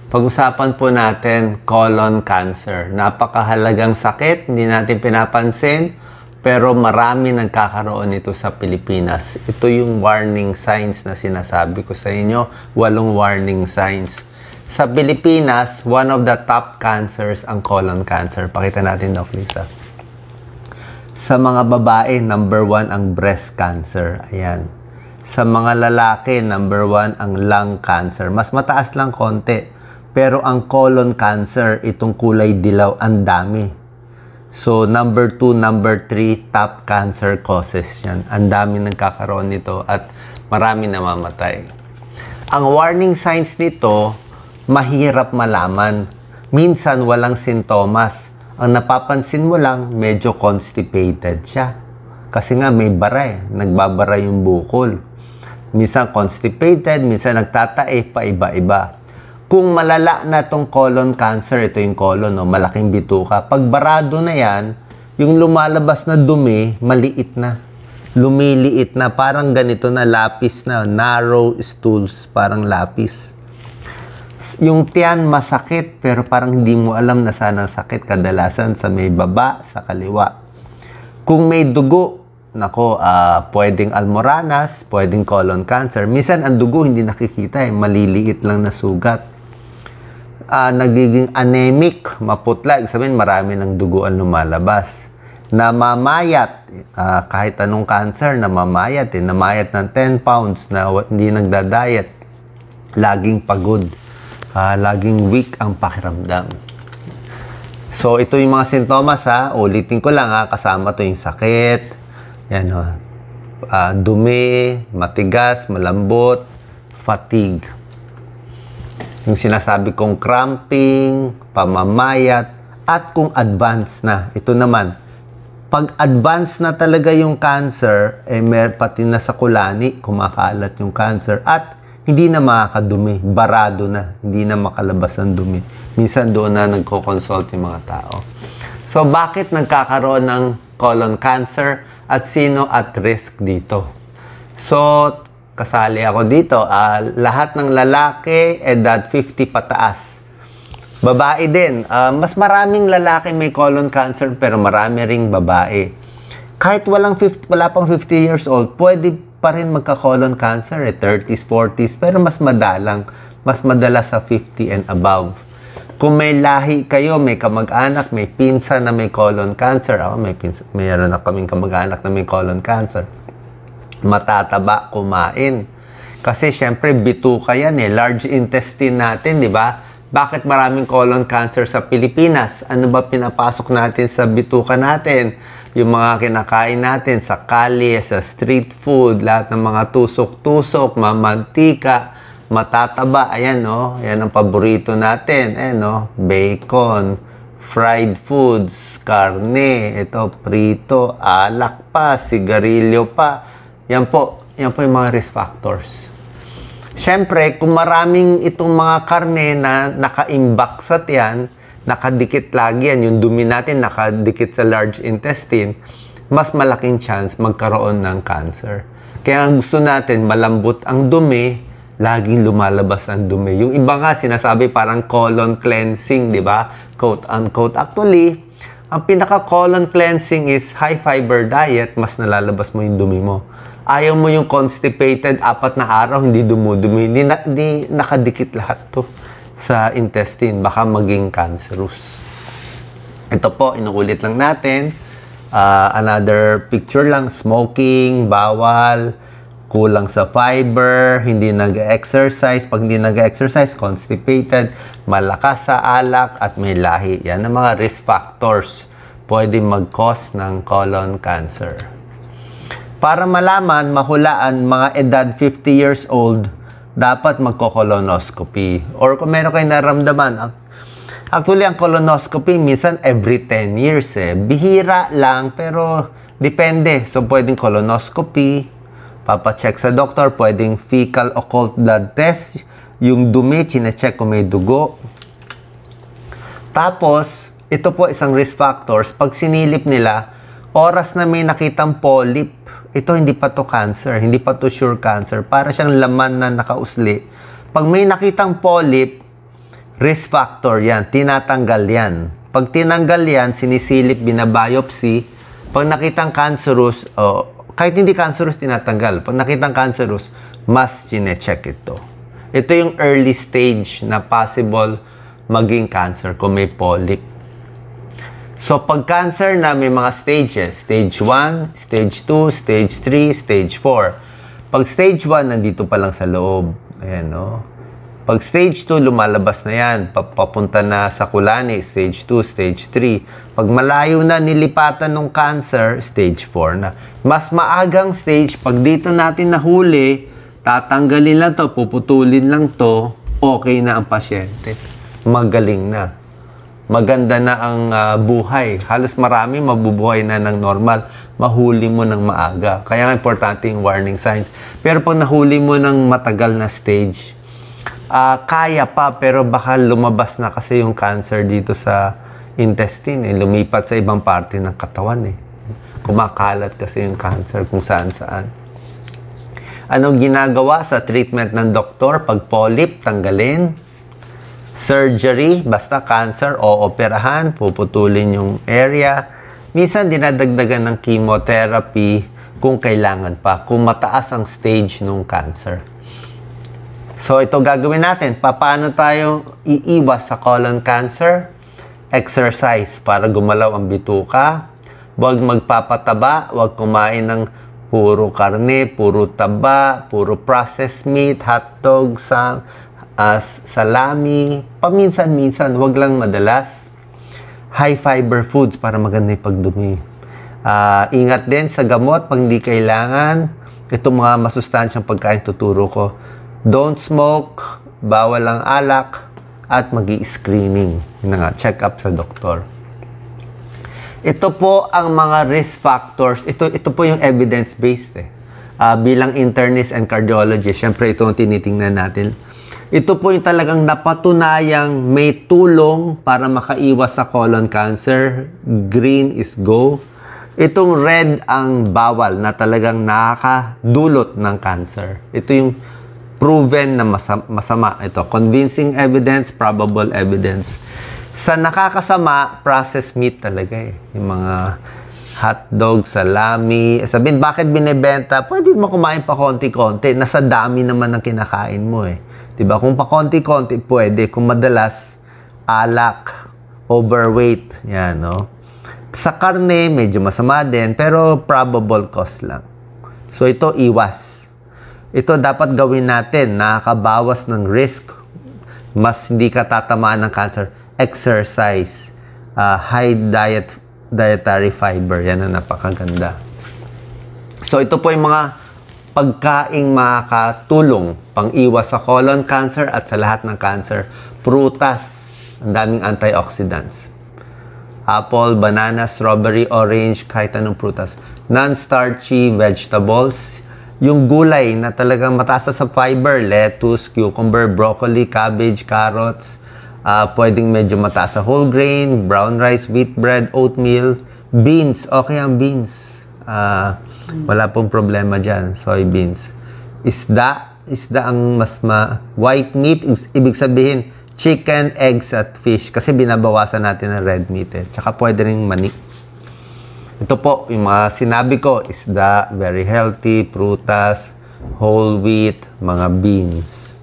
Pag-usapan po natin colon cancer. Napakahalagang sakit, hindi natin pinapansin, pero marami nagkakaroon nito sa Pilipinas. Ito yung warning signs na sinasabi ko sa inyo, 8 warning signs. Sa Pilipinas, one of the top cancers ang colon cancer. Pakita natin, Doc Lisa. Sa mga babae, number 1 ang breast cancer. Ayan. Sa mga lalaki, number 1 ang lung cancer. Mas mataas lang konti. Pero ang colon cancer, itong kulay dilaw, ang dami. So, number 2, number 3, top cancer causes yan. Ang dami nagkakaroon nito at marami namamatay. Ang warning signs nito, mahirap malaman. Minsan, walang sintomas. Ang napapansin mo lang, medyo constipated siya. Kasi nga, may bara nagbabara yung bukol. Minsan constipated, minsan nagtatae, paiba-iba. Kung malala na tong colon cancer, ito yung colon, no? Malaking bituka. Pag barado na yan, yung lumalabas na dumi, maliit na. Lumiliit na, parang ganito na lapis na, narrow stools, parang lapis. Yung tiyan masakit, pero parang hindi mo alam na saan ang sakit. Kadalasan sa may baba, sa kaliwa. Kung may dugo, nako, pwedeng almoranas, pwedeng colon cancer. Minsan ang dugo hindi nakikita, maliliit lang na sugat. Nagiging anemic, maputla, sabihin marami ng dugo ang lumalabas. Namamayat, kahit anong cancer, namamayat. Namayat ng 10 pounds na hindi nagda-diet. Laging pagod. Laging weak ang pakiramdam. So, ito yung mga sintomas, ulitin ko lang, kasama to yung sakit, yan, dumi, matigas, malambot, fatigue. Yung sinasabi kong cramping, pamamayat, at kung advanced na. Ito naman, pag advanced na talaga yung cancer, pati na sa kulani, kumakalat yung cancer, at hindi na makakadumi, barado na, hindi na makalabas ang dumi. Minsan doon na nagko-consult yung mga tao. So, bakit nagkakaroon ng colon cancer at sino at risk dito? So, kasali ako dito. Lahat ng lalaki, edad 50 pataas. Babae din. Mas maraming lalaki may colon cancer pero marami ring babae. Kahit wala pang 50 years old, pwede pa rin magka-colon cancer, 30s, 40s, pero mas madalang. Mas madala sa 50 and above. Kung may lahi kayo, may kamag-anak, may pinsan na may colon cancer. Ako, mayroon na kaming kamag-anak na may colon cancer. Matataba kumain. Kasi syempre, bituka yan large intestine natin, di ba? Bakit maraming colon cancer sa Pilipinas? Ano ba pinapasok natin sa bituka natin? Yung mga kinakain natin sa kalye, sa street food, lahat ng mga tusok-tusok, mamantika, matataba. Ayan, no? Yan ang paborito natin. Ayan, no? Bacon, fried foods, karne, ito, prito, alak pa, sigarilyo pa. Yan po yung mga risk factors. Siyempre, kung maraming itong mga karne na nakaimbak sa tiyan, nakadikit lagi yan, yung dumi natin nakadikit sa large intestine, mas malaking chance magkaroon ng cancer. Kaya ang gusto natin, malambot ang dumi, laging lumalabas ang dumi. Yung iba nga sinasabi parang colon cleansing, di ba? Quote unquote. Actually, ang pinaka-colon cleansing is high fiber diet, mas nalalabas mo yung dumi mo. Ayaw mo yung constipated, 4 na araw, hindi dumudumi. Hindi nakadikit lahat to sa intestine. Baka maging cancerous. Ito po, inuulit lang natin. Another picture lang, smoking, bawal, kulang sa fiber, hindi nag-exercise. Pag hindi nag-exercise, constipated, malakas sa alak, at may lahi. Yan ang mga risk factors pwede mag-cause ng colon cancer. Para malaman, mahulaan, mga edad 50 years old, dapat magko-colonoscopy. Or kung meron kayo naramdaman, actually, ang colonoscopy, minsan every 10 years. Bihira lang, pero depende. So, pwedeng colonoscopy, papacheck sa doktor, pwedeng fecal occult blood test, yung dumi, chinecheck kung may dugo. Tapos, ito po isang risk factors, pag sinilip nila, oras na may nakitang polyp, ito hindi pa to cancer, hindi pa to sure cancer. Para siyang laman na nakausli. Pag may nakitang polyp, Risk factor yan. Tinatanggal yan. Pag tinanggal yan, sinisilip, binabiopsy. Pag nakitang cancerous, kahit hindi cancerous, tinatanggal. Pag nakitang cancerous, mas chinecheck ito. Ito yung early stage na possible maging cancer kung may polyp. So, pag cancer na may mga stages, stage 1, stage 2, stage 3, stage 4. Pag stage 1, nandito pa lang sa loob. Ayan, no? Pag stage 2, lumalabas na yan. Papunta na sa kulani, stage 2, stage 3. Pag malayo na nilipatan ng cancer, stage 4 na. Mas maagang stage, pag dito natin nahuli, tatanggalin lang to, puputulin lang to, okay na ang pasyente. Magaling na. Maganda na ang buhay. Halos marami mabubuhay na ng normal. Mahuli mo ng maaga. Kaya nga importante yung warning signs. Pero pag nahuli mo ng matagal na stage, kaya pa pero baka lumabas na kasi yung cancer dito sa intestine. Lumipat sa ibang parte ng katawan. Kumakalat kasi yung cancer kung saan-saan. Anong ginagawa sa treatment ng doktor? Pag polyp, tanggalin. Surgery, basta cancer, o operahan, puputulin yung area. Minsan, dinadagdagan ng chemotherapy kung kailangan pa, kung mataas ang stage ng cancer. So, ito gagawin natin. Paano tayo iiwas sa colon cancer? Exercise para gumalaw ang bituka. Huwag magpapataba, huwag kumain ng puro karne, puro taba, puro processed meat, hotdog, salami, paminsan-minsan, wag lang madalas. High fiber foods para maganda yung pagdumi. Ingat din sa gamot pag hindi kailangan. Itong mga masustansyang pagkain tuturo ko. Don't smoke, bawal ang alak, at mag-i-screening. Yun na nga, check up sa doktor. Ito po ang mga risk factors. Ito po yung evidence-based. Bilang internist and cardiologist, syempre ito ang tinitingnan natin. Ito po yung talagang napatunayang may tulong para makaiwas sa colon cancer. Green is go. Itong red ang bawal na talagang nakakadulot ng cancer. Ito yung proven na masama. Ito, convincing evidence, probable evidence. Sa nakakasama, processed meat talaga Yung mga hotdog, salami. Sabihin, bakit binibenta? Pwede mo kumain pa konti-konti. Nasa dami naman ng kinakain mo Diba? Kung pa konti-konti, pwede. Kung madalas, alak, overweight. Yan, no? Sa karne, medyo masama din, pero probable cause lang. So, ito, iwas. Ito, dapat gawin natin. Nakakabawas ng risk. Mas hindi ka tatamaan ng cancer. Exercise. High dietary fiber. Yan ang napakaganda. So, ito po yung mga pagkaing makakatulong pang-iwas sa colon cancer at sa lahat ng cancer. Prutas, ang daming antioxidants. Apple, banana, strawberry, orange, kahit anong prutas. Non-starchy vegetables. Yung gulay na talagang mataas sa fiber, lettuce, cucumber, broccoli, cabbage, carrots. Pwedeng medyo mataas sa whole grain, brown rice, wheat bread, oatmeal. Beans, okay ang beans. Wala pong problema dyan. Soybeans. Isda ang white meat, ibig sabihin, chicken, eggs, at fish. Kasi binabawasan natin ang red meat Tsaka pwede rin mani. Ito po, yung mga sinabi ko, isda, very healthy, prutas, whole wheat, mga beans.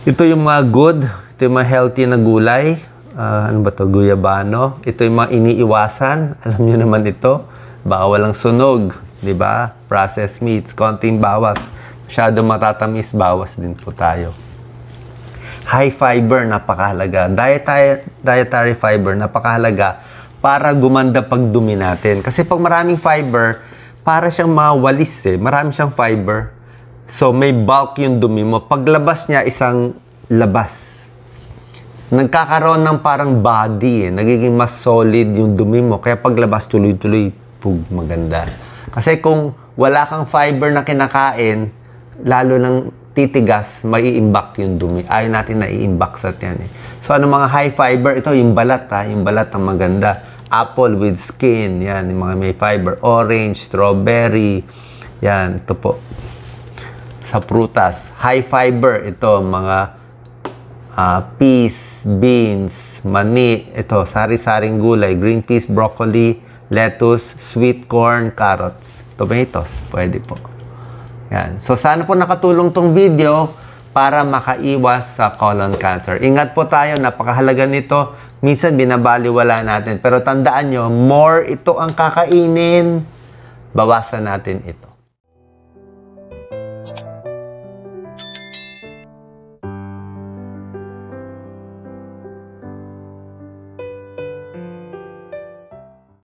Ito yung mga good, ito yung mga healthy na gulay. Ano ba to? Guyabano. Ito yung mga iniiwasan. Alam nyo naman ito. Bawal ang sunog, di ba? Processed meats, konting bawas. Masyado matatamis, bawas din po tayo. High fiber, napakahalaga. Dietary fiber, napakahalaga para gumanda pagdumi natin. Kasi pag maraming fiber, para siyang mawalis Marami siyang fiber. So, may bulk yung dumi mo. Paglabas niya, isang labas. Nagkakaroon ng parang body Nagiging mas solid yung dumi mo. Kaya paglabas, tuloy-tuloy. Maganda. Kasi kung wala kang fiber na kinakain, lalo lang titigas, maiimbak yung dumi. Ayaw natin na iimbak sa tiyan So, ano mga high fiber? Ito, yung balat Yung balat ang maganda. Apple with skin. Yan, yung mga may fiber. Orange, strawberry. Yan, ito po. Sa prutas. High fiber. Ito, mga peas, beans, mani, ito, sari-saring gulay, green peas, broccoli, lettuce, sweet corn, carrots, tomatoes, pwede po. Yan. So, sana po nakatulong tong video para makaiwas sa colon cancer. Ingat po tayo, napakahalaga nito. Minsan, binabaliwala natin. Pero tandaan nyo, more ito ang kakainin, bawasan natin ito.